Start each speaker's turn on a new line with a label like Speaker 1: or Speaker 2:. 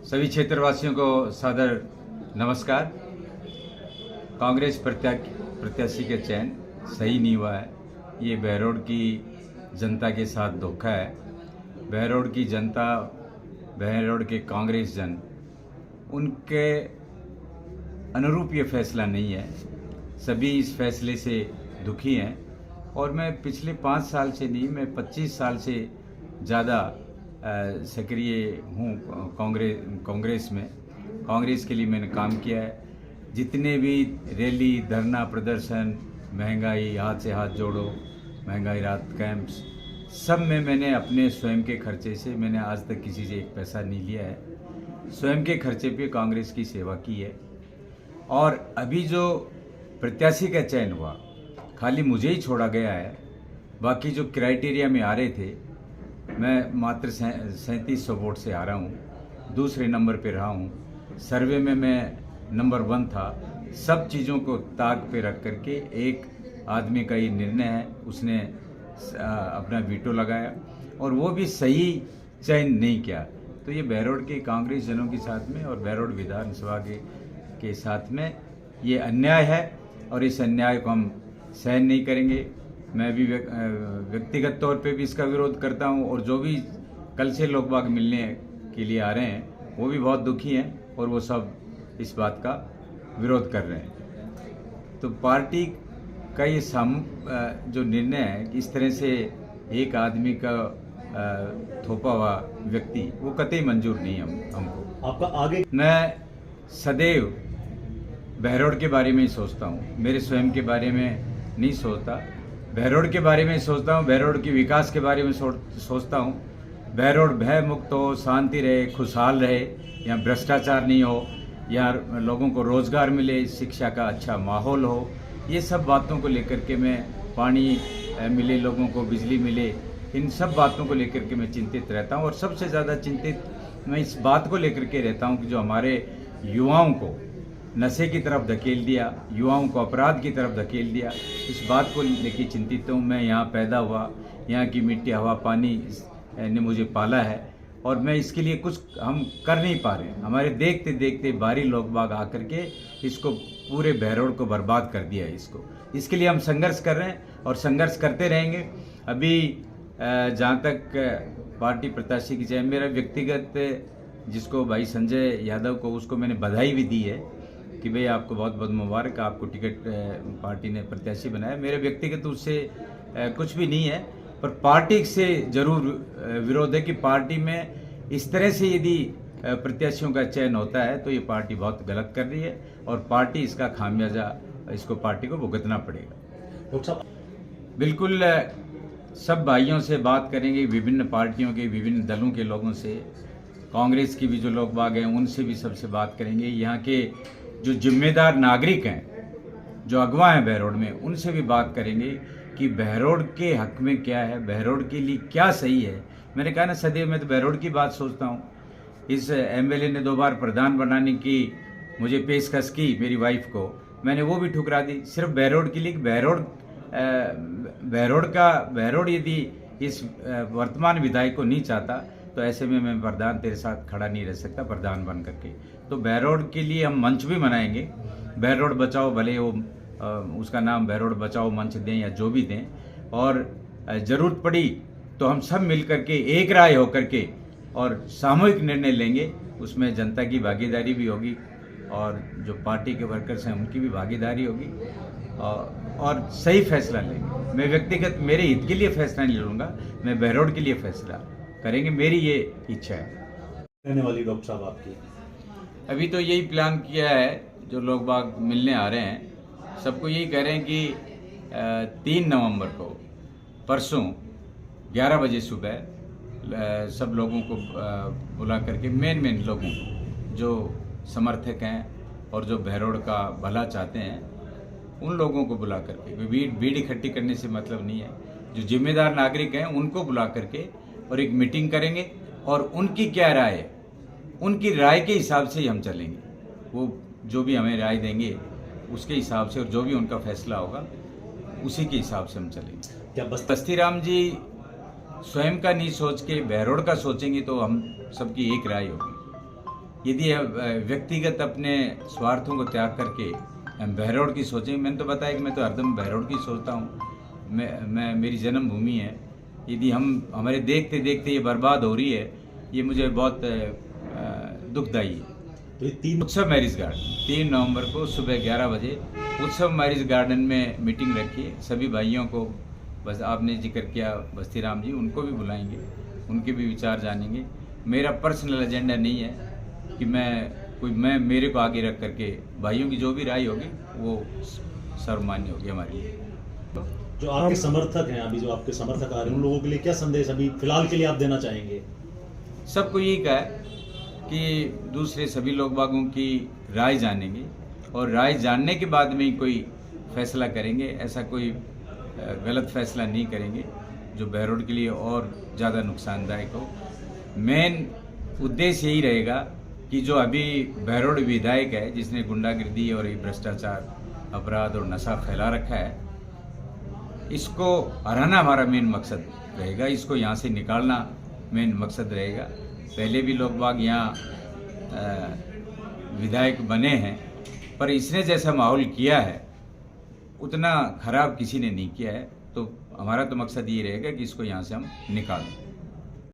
Speaker 1: सभी क्षेत्रवासियों को सादर नमस्कार। कांग्रेस प्रत्याशी का चयन सही नहीं हुआ है। ये बहरोड की जनता के साथ धोखा है। बहरोड की जनता, बहरोड के कांग्रेस जन, उनके अनुरूप ये फैसला नहीं है। सभी इस फैसले से दुखी हैं और मैं पिछले 5 साल से नहीं, मैं 25 साल से ज़्यादा सक्रिय हूँ कांग्रेस में। कांग्रेस के लिए मैंने काम किया है। जितने भी रैली, धरना प्रदर्शन, महंगाई हाथ से हाथ जोड़ो, महंगाई राहत कैंप्स, सब में मैंने अपने स्वयं के खर्चे से, मैंने आज तक किसी से एक पैसा नहीं लिया है। स्वयं के खर्चे पे कांग्रेस की सेवा की है। और अभी जो प्रत्याशी का चयन हुआ, खाली मुझे ही छोड़ा गया है। बाकी जो क्राइटेरिया में आ रहे थे, मैं मात्र 3700 वोट से आ रहा हूँ, दूसरे नंबर पे रहा हूँ। सर्वे में मैं नंबर 1 था। सब चीज़ों को ताक पे रख करके एक आदमी का ये निर्णय है, उसने अपना वीटो लगाया और वो भी सही चयन नहीं किया। तो ये बहरोड के कांग्रेस जनों के साथ में और बहरोड विधानसभा के साथ में ये अन्याय है और इस अन्याय को हम सहन नहीं करेंगे। मैं भी व्यक्तिगत तौर पे भी इसका विरोध करता हूं और जो भी कल से लोग बाग मिलने के लिए आ रहे हैं वो भी बहुत दुखी हैं और वो सब इस बात का विरोध कर रहे हैं। तो पार्टी का ये जो निर्णय है कि इस तरह से एक आदमी का थोपा हुआ व्यक्ति, वो कतई मंजूर नहीं है हमको।
Speaker 2: आपका आगे,
Speaker 1: मैं सदैव बहरोड के बारे में ही सोचता हूँ, मेरे स्वयं के बारे में नहीं सोचता। बहरोड के बारे में सोचता हूँ, बहरोड के विकास के बारे में सोचता हूँ। बहरोड भय मुक्त हो, शांति रहे, खुशहाल रहे, यहाँ भ्रष्टाचार नहीं हो, यहाँ लोगों को रोजगार मिले, शिक्षा का अच्छा माहौल हो। ये सब बातों को लेकर के मैं, पानी मिले लोगों को, बिजली मिले, इन सब बातों को लेकर के मैं चिंतित रहता हूँ। और सबसे ज़्यादा चिंतित मैं इस बात को लेकर के रहता हूँ कि जो हमारे युवाओं को नशे की तरफ धकेल दिया, युवाओं को अपराध की तरफ धकेल दिया, इस बात को लेकर चिंतित हूँ। मैं यहाँ पैदा हुआ, यहाँ की मिट्टी, हवा, पानी ने मुझे पाला है और मैं इसके लिए कुछ हम कर नहीं पा रहे हैं। हमारे देखते देखते बाहरी लोग बाग आकर के इसको, पूरे बहरोड को बर्बाद कर दिया है। इसके लिए हम संघर्ष कर रहे हैं और संघर्ष करते रहेंगे। अभी जहाँ तक पार्टी प्रत्याशी की चयन, मेरा व्यक्तिगत, जिसको भाई संजय यादव को, उसको मैंने बधाई भी दी है कि भाई आपको बहुत बहुत मुबारक, आपको टिकट पार्टी ने प्रत्याशी बनाया। मेरे व्यक्तिगत उससे कुछ भी नहीं है, पर पार्टी से जरूर विरोध है कि पार्टी में इस तरह से यदि प्रत्याशियों का चयन होता है तो ये पार्टी बहुत गलत कर रही है और पार्टी इसका खामियाजा, इसको पार्टी को भुगतना पड़ेगा। बिल्कुल सब भाइयों से बात करेंगे, विभिन्न पार्टियों के, विभिन्न दलों के लोगों से, कांग्रेस की भी जो लोग बाग हैं उनसे भी सबसे बात करेंगे। यहाँ के जो जिम्मेदार नागरिक हैं, जो अगवा हैं बहरोड में, उनसे भी बात करेंगे कि बहरोड के हक में क्या है, बहरोड के लिए क्या सही है। मैंने कहा ना, सदैव मैं तो बहरोड की बात सोचता हूँ। इस एमएलए ने 2 बार प्रधान बनाने की मुझे पेशकश की, मेरी वाइफ को, मैंने वो भी ठुकरा दी, सिर्फ बहरोड के लिए। बहरोड यदि इस वर्तमान विधायक को नहीं चाहता तो ऐसे में मैं प्रधान तेरे साथ खड़ा नहीं रह सकता, प्रधान बन करके। तो बहरोड के लिए हम मंच भी बनाएंगे, बहरोड बचाओ, भले वो उसका नाम बहरोड बचाओ मंच दें या जो भी दें। और ज़रूरत पड़ी तो हम सब मिल करके एक राय होकर के और सामूहिक निर्णय लेंगे। उसमें जनता की भागीदारी भी होगी और जो पार्टी के वर्कर्स हैं उनकी भी भागीदारी होगी और सही फैसला लेंगे। मैं व्यक्तिगत, मेरे हित के लिए फैसला नहीं लूँगा, मैं बहरोड के लिए फैसला करेंगे, मेरी ये इच्छा है।
Speaker 2: रहने वाली डॉक्टर साहब आपकी?
Speaker 1: अभी तो यही प्लान किया है, जो लोग बाग मिलने आ रहे हैं सबको यही कह रहे हैं कि 3 नवंबर को, परसों 11 बजे सुबह सब लोगों को बुला करके, मेन लोगों को, जो समर्थक हैं और जो बहरोड का भला चाहते हैं, उन लोगों को बुला करके, भीड़ इकट्ठी करने से मतलब नहीं है, जो जिम्मेदार नागरिक हैं उनको बुला करके और एक मीटिंग करेंगे और उनकी क्या राय है, उनकी राय के हिसाब से ही हम चलेंगे। वो जो भी हमें राय देंगे उसके हिसाब से, और जो भी उनका फैसला होगा उसी के हिसाब से हम चलेंगे।
Speaker 2: क्या
Speaker 1: बस्तीराम जी स्वयं का नहीं सोच के बहरोड का सोचेंगे तो हम सबकी एक राय होगी। यदि व्यक्तिगत अपने स्वार्थों को त्याग करके हम बहरौड़ की सोचेंगे, मैंने तो बताया कि मैं तो हरदम बहरौड़ की सोचता हूँ। मैं मेरी जन्मभूमि है। यदि हमारे देखते देखते ये बर्बाद हो रही है, ये मुझे बहुत दुखदायी है।
Speaker 2: तो ये 3
Speaker 1: उत्सव मैरिज गार्डन 3 नवंबर को सुबह 11 बजे उत्सव मैरिज गार्डन में मीटिंग रखी। सभी भाइयों को, बस आपने जिक्र किया बस्ती राम जी, उनको भी बुलाएंगे, उनके भी विचार जानेंगे। मेरा पर्सनल एजेंडा नहीं है कि मैं मेरे को आगे रख करके, भाइयों की जो भी राय होगी वो सर्वमान्य होगी हमारे लिए।
Speaker 2: जो आपके समर्थक हैं, अभी जो आपके समर्थक आ रहे हैं, उन लोगों के लिए क्या संदेश अभी फिलहाल के लिए आप देना चाहेंगे?
Speaker 1: सबको यही कहा है कि दूसरे सभी लोग बागों की राय जानेंगे और राय जानने के बाद में ही कोई फैसला करेंगे। ऐसा कोई गलत फैसला नहीं करेंगे जो बहरौड़ के लिए और ज़्यादा नुकसानदायक हो। मेन उद्देश्य यही रहेगा कि जो अभी बहरौड़ विधायक है, जिसने गुंडागिर्दी और भ्रष्टाचार, अपराध और नशा फैला रखा है, इसको हराना हमारा मेन मकसद रहेगा। इसको यहाँ से निकालना मेन मकसद रहेगा। पहले भी लोग बाग यहाँ विधायक बने हैं, पर इसने जैसा माहौल किया है उतना खराब किसी ने नहीं किया है। तो हमारा तो मकसद ये रहेगा कि इसको यहाँ से हम निकालें।